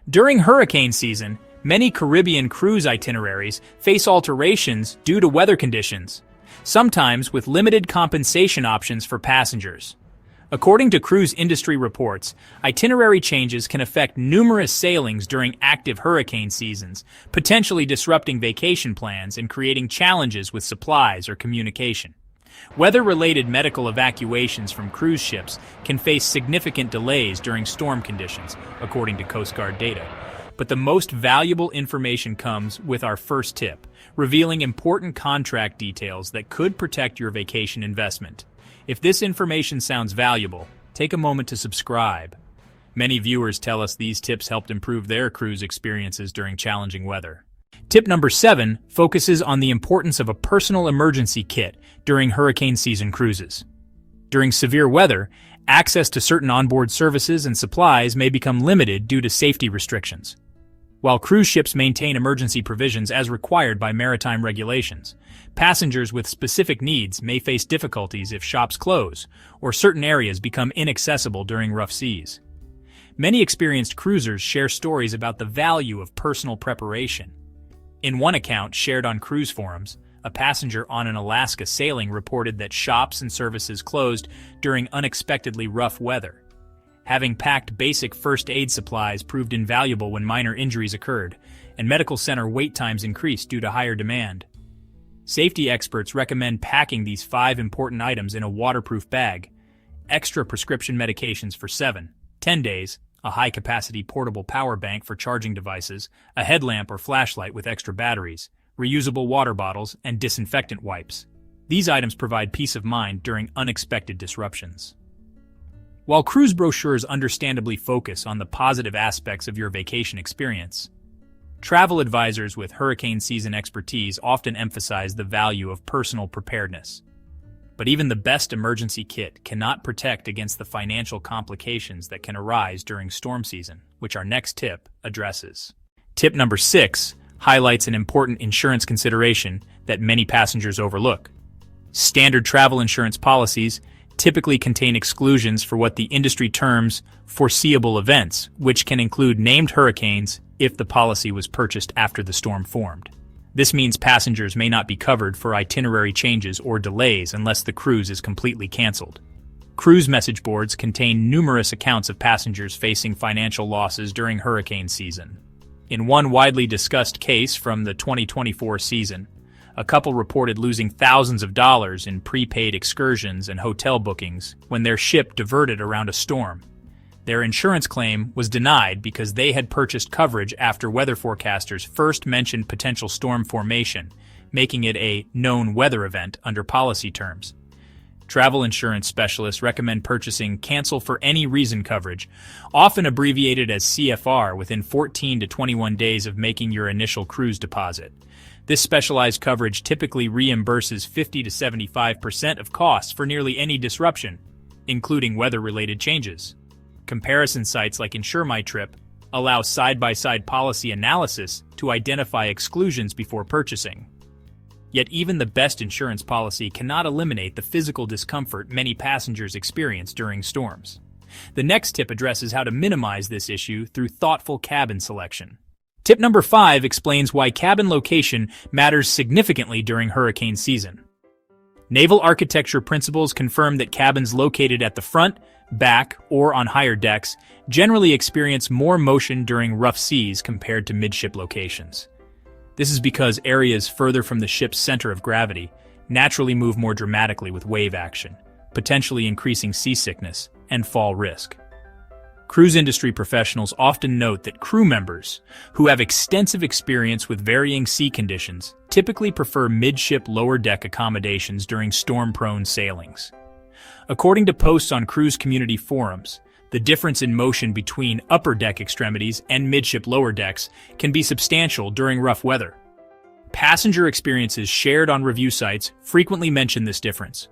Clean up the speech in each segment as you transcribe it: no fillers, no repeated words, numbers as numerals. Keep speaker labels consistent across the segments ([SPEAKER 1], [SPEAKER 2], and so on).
[SPEAKER 1] During hurricane season, many Caribbean cruise itineraries face alterations due to weather conditions, sometimes with limited compensation options for passengers. According to cruise industry reports, itinerary changes can affect numerous sailings during active hurricane seasons, potentially disrupting vacation plans and creating challenges with supplies or communication. Weather-related medical evacuations from cruise ships can face significant delays during storm conditions, according to Coast Guard data. But the most valuable information comes with our first tip, revealing important contract details that could protect your vacation investment. If this information sounds valuable, take a moment to subscribe. Many viewers tell us these tips helped improve their cruise experiences during challenging weather. Tip number 7 focuses on the importance of a personal emergency kit during hurricane season cruises. During severe weather, access to certain onboard services and supplies may become limited due to safety restrictions. While cruise ships maintain emergency provisions as required by maritime regulations, passengers with specific needs may face difficulties if shops close or certain areas become inaccessible during rough seas. Many experienced cruisers share stories about the value of personal preparation. In one account shared on cruise forums, a passenger on an Alaska sailing reported that shops and services closed during unexpectedly rough weather. Having packed basic first aid supplies proved invaluable when minor injuries occurred, and medical center wait times increased due to higher demand. Safety experts recommend packing these 5 important items in a waterproof bag: extra prescription medications for 7-10 days, a high-capacity portable power bank for charging devices, a headlamp or flashlight with extra batteries, reusable water bottles, and disinfectant wipes. These items provide peace of mind during unexpected disruptions. While cruise brochures understandably focus on the positive aspects of your vacation experience, travel advisors with hurricane season expertise often emphasize the value of personal preparedness. But even the best emergency kit cannot protect against the financial complications that can arise during storm season, which our next tip addresses. Tip number 6 highlights an important insurance consideration that many passengers overlook. Standard travel insurance policies typically contain exclusions for what the industry terms foreseeable events, which can include named hurricanes if the policy was purchased after the storm formed. This means passengers may not be covered for itinerary changes or delays unless the cruise is completely canceled. Cruise message boards contain numerous accounts of passengers facing financial losses during hurricane season. In one widely discussed case from the 2024 season, a couple reported losing thousands of dollars in prepaid excursions and hotel bookings when their ship diverted around a storm. Their insurance claim was denied because they had purchased coverage after weather forecasters first mentioned potential storm formation, making it a known weather event under policy terms. Travel insurance specialists recommend purchasing cancel for any reason coverage, often abbreviated as CFR, within 14 to 21 days of making your initial cruise deposit. This specialized coverage typically reimburses 50 to 75% of costs for nearly any disruption, including weather-related changes. Comparison sites like InsureMyTrip allow side-by-side policy analysis to identify exclusions before purchasing. Yet even the best insurance policy cannot eliminate the physical discomfort many passengers experience during storms. The next tip addresses how to minimize this issue through thoughtful cabin selection. Tip number 5 explains why cabin location matters significantly during hurricane season. Naval architecture principles confirm that cabins located at the front, back, or on higher decks generally experience more motion during rough seas compared to midship locations. This is because areas further from the ship's center of gravity naturally move more dramatically with wave action, potentially increasing seasickness and fall risk. Cruise industry professionals often note that crew members who have extensive experience with varying sea conditions typically prefer midship lower deck accommodations during storm-prone sailings. According to posts on cruise community forums, the difference in motion between upper deck extremities and midship lower decks can be substantial during rough weather. Passenger experiences shared on review sites frequently mention this difference.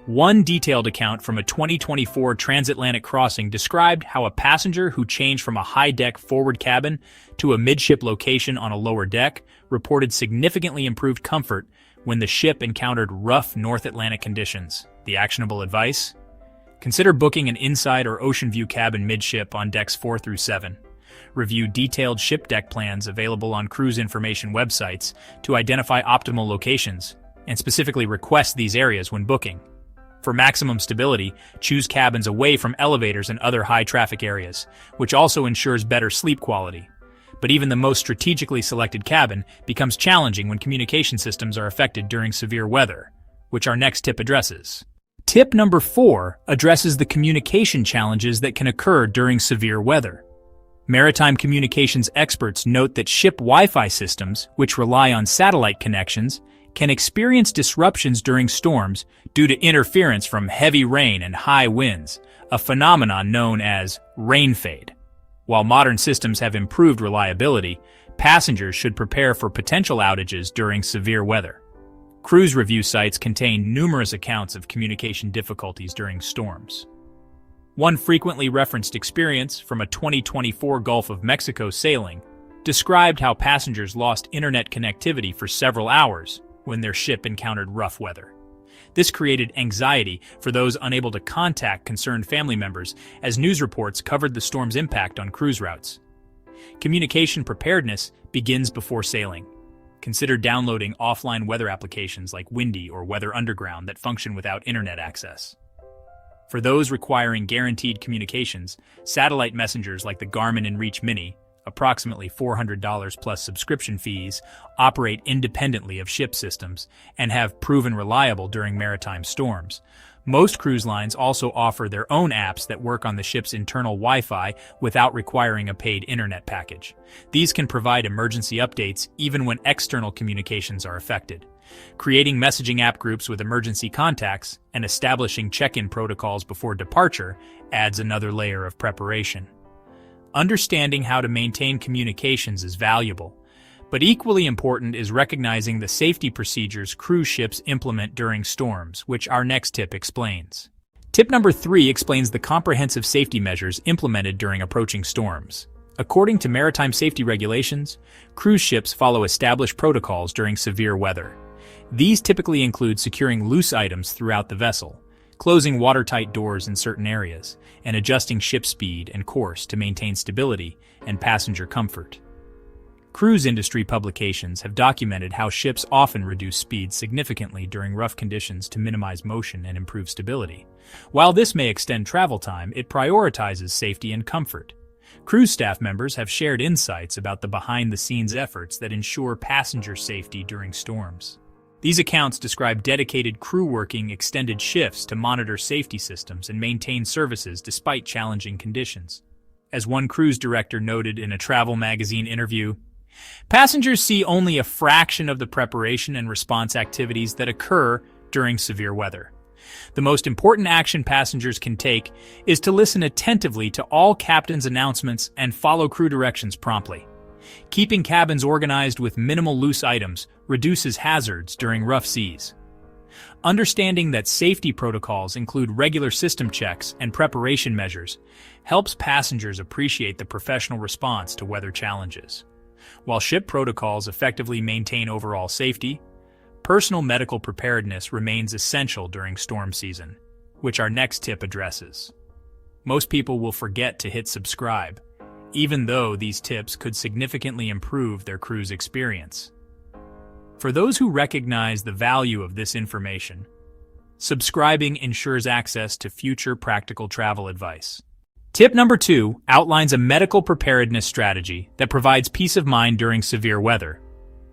[SPEAKER 1] One detailed account from a 2024 transatlantic crossing described how a passenger who changed from a high-deck forward cabin to a midship location on a lower deck reported significantly improved comfort when the ship encountered rough North Atlantic conditions. The actionable advice? Consider booking an inside or ocean view cabin midship on decks 4 through 7. Review detailed ship deck plans available on cruise information websites to identify optimal locations, and specifically request these areas when booking. For maximum stability, choose cabins away from elevators and other high-traffic areas, which also ensures better sleep quality. But even the most strategically selected cabin becomes challenging when communication systems are affected during severe weather, which our next tip addresses. Tip number 4 addresses the communication challenges that can occur during severe weather. Maritime communications experts note that ship Wi-Fi systems, which rely on satellite connections, can experience disruptions during storms due to interference from heavy rain and high winds, a phenomenon known as rain fade. While modern systems have improved reliability, passengers should prepare for potential outages during severe weather. Cruise review sites contain numerous accounts of communication difficulties during storms. One frequently referenced experience from a 2024 Gulf of Mexico sailing described how passengers lost internet connectivity for several hours when their ship encountered rough weather. This created anxiety for those unable to contact concerned family members, as news reports covered the storm's impact on cruise routes. Communication preparedness begins before sailing. Consider downloading offline weather applications like Windy or Weather Underground that function without internet access. For those requiring guaranteed communications, satellite messengers like the Garmin inReach Mini, approximately $400 plus subscription fees, operate independently of ship systems and have proven reliable during maritime storms. Most cruise lines also offer their own apps that work on the ship's internal Wi-Fi without requiring a paid internet package. These can provide emergency updates even when external communications are affected. Creating messaging app groups with emergency contacts and establishing check-in protocols before departure adds another layer of preparation. Understanding how to maintain communications is valuable, but equally important is recognizing the safety procedures cruise ships implement during storms, which our next tip explains. Tip number 3 explains the comprehensive safety measures implemented during approaching storms. According to maritime safety regulations, cruise ships follow established protocols during severe weather. These typically include securing loose items throughout the vessel, closing watertight doors in certain areas, and adjusting ship speed and course to maintain stability and passenger comfort. Cruise industry publications have documented how ships often reduce speed significantly during rough conditions to minimize motion and improve stability. While this may extend travel time, it prioritizes safety and comfort. Cruise staff members have shared insights about the behind-the-scenes efforts that ensure passenger safety during storms. These accounts describe dedicated crew working extended shifts to monitor safety systems and maintain services despite challenging conditions. As one cruise director noted in a travel magazine interview, passengers see only a fraction of the preparation and response activities that occur during severe weather. The most important action passengers can take is to listen attentively to all captain's announcements and follow crew directions promptly. Keeping cabins organized with minimal loose items reduces hazards during rough seas. Understanding that safety protocols include regular system checks and preparation measures helps passengers appreciate the professional response to weather challenges. While ship protocols effectively maintain overall safety, personal medical preparedness remains essential during storm season, which our next tip addresses. Most people will forget to hit subscribe, even though these tips could significantly improve their cruise experience. For those who recognize the value of this information, subscribing ensures access to future practical travel advice. Tip number 2 outlines a medical preparedness strategy that provides peace of mind during severe weather.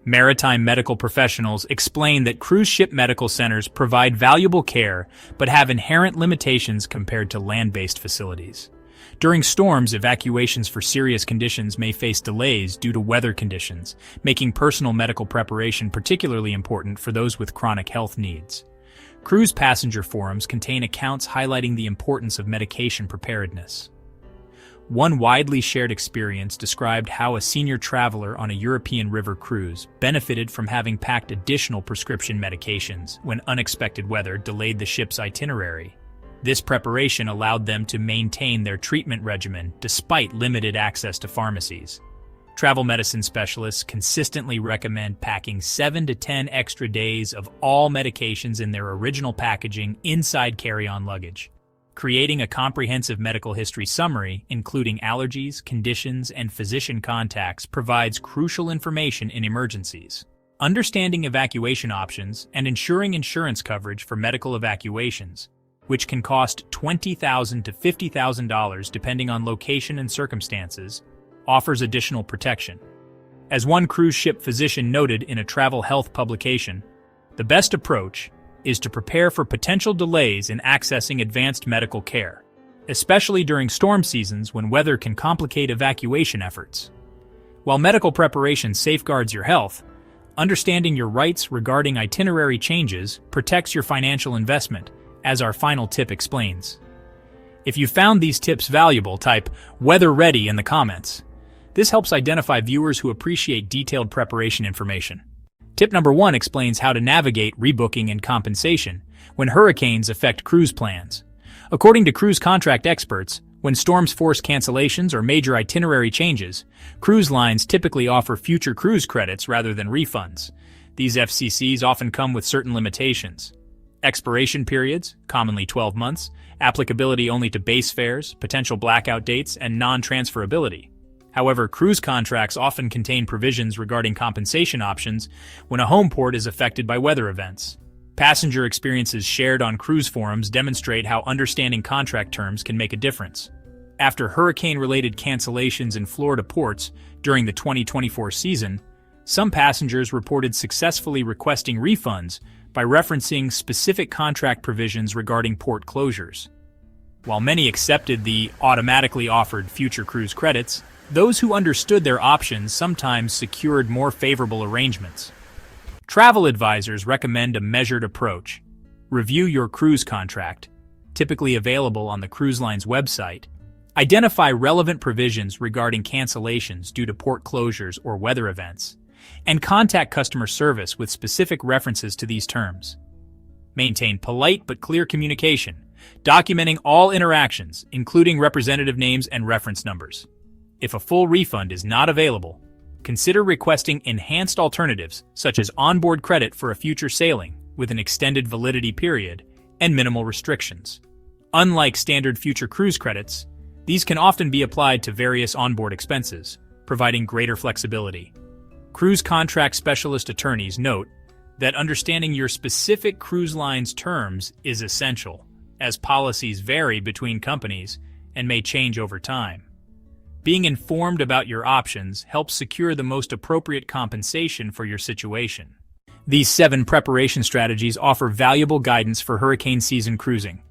[SPEAKER 1] Maritime medical professionals explain that cruise ship medical centers provide valuable care but have inherent limitations compared to land-based facilities. During storms, evacuations for serious conditions may face delays due to weather conditions, making personal medical preparation particularly important for those with chronic health needs. Cruise passenger forums contain accounts highlighting the importance of medication preparedness. One widely shared experience described how a senior traveler on a European river cruise benefited from having packed additional prescription medications when unexpected weather delayed the ship's itinerary. This preparation allowed them to maintain their treatment regimen despite limited access to pharmacies. Travel medicine specialists consistently recommend packing 7 to 10 extra days of all medications in their original packaging inside carry-on luggage. Creating a comprehensive medical history summary, including allergies, conditions, and physician contacts, provides crucial information in emergencies. Understanding evacuation options and ensuring insurance coverage for medical evacuations, which can cost $20,000 to $50,000 depending on location and circumstances, offers additional protection. As one cruise ship physician noted in a travel health publication, the best approach is to prepare for potential delays in accessing advanced medical care, especially during storm seasons when weather can complicate evacuation efforts. While medical preparation safeguards your health, understanding your rights regarding itinerary changes protects your financial investment, as our final tip explains. If you found these tips valuable, type "weather ready" in the comments. This helps identify viewers who appreciate detailed preparation information. Tip number 1 explains how to navigate rebooking and compensation when hurricanes affect cruise plans. According to cruise contract experts, when storms force cancellations or major itinerary changes, cruise lines typically offer future cruise credits rather than refunds. These FCCs often come with certain limitations. Expiration periods, commonly 12 months, applicability only to base fares, potential blackout dates, and non-transferability. However, cruise contracts often contain provisions regarding compensation options when a home port is affected by weather events. Passenger experiences shared on cruise forums demonstrate how understanding contract terms can make a difference. After hurricane-related cancellations in Florida ports during the 2024 season, some passengers reported successfully requesting refunds by referencing specific contract provisions regarding port closures. While many accepted the automatically offered future cruise credits, those who understood their options sometimes secured more favorable arrangements. Travel advisors recommend a measured approach. Review your cruise contract, typically available on the cruise line's website. Identify relevant provisions regarding cancellations due to port closures or weather events, and contact customer service with specific references to these terms. Maintain polite but clear communication, documenting all interactions, including representative names and reference numbers. If a full refund is not available, consider requesting enhanced alternatives such as onboard credit for a future sailing with an extended validity period and minimal restrictions. Unlike standard future cruise credits, these can often be applied to various onboard expenses, providing greater flexibility. Cruise contract specialist attorneys note that understanding your specific cruise line's terms is essential, as policies vary between companies and may change over time. Being informed about your options helps secure the most appropriate compensation for your situation. These 7 preparation strategies offer valuable guidance for hurricane season cruising.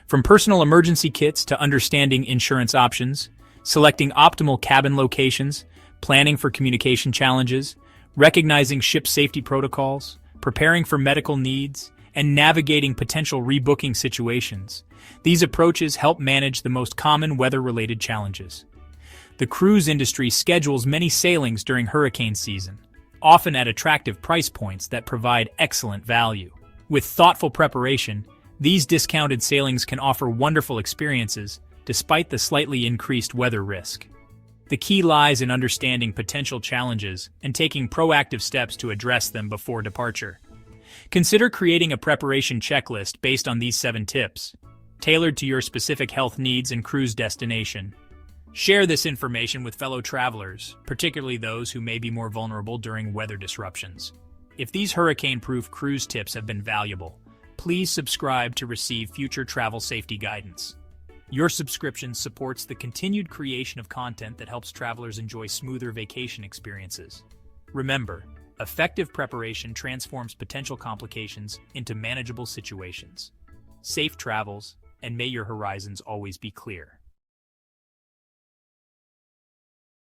[SPEAKER 1] From personal emergency kits to understanding insurance options, selecting optimal cabin locations, planning for communication challenges, recognizing ship safety protocols, preparing for medical needs, and navigating potential rebooking situations, these approaches help manage the most common weather-related challenges. The cruise industry schedules many sailings during hurricane season, often at attractive price points that provide excellent value. With thoughtful preparation, these discounted sailings can offer wonderful experiences despite the slightly increased weather risk. The key lies in understanding potential challenges and taking proactive steps to address them before departure. Consider creating a preparation checklist based on these 7 tips, tailored to your specific health needs and cruise destination. Share this information with fellow travelers, particularly those who may be more vulnerable during weather disruptions. If these hurricane-proof cruise tips have been valuable, please subscribe to receive future travel safety guidance. Your subscription supports the continued creation of content that helps travelers enjoy smoother vacation experiences. Remember, effective preparation transforms potential complications into manageable situations. Safe travels, and may your horizons always be clear.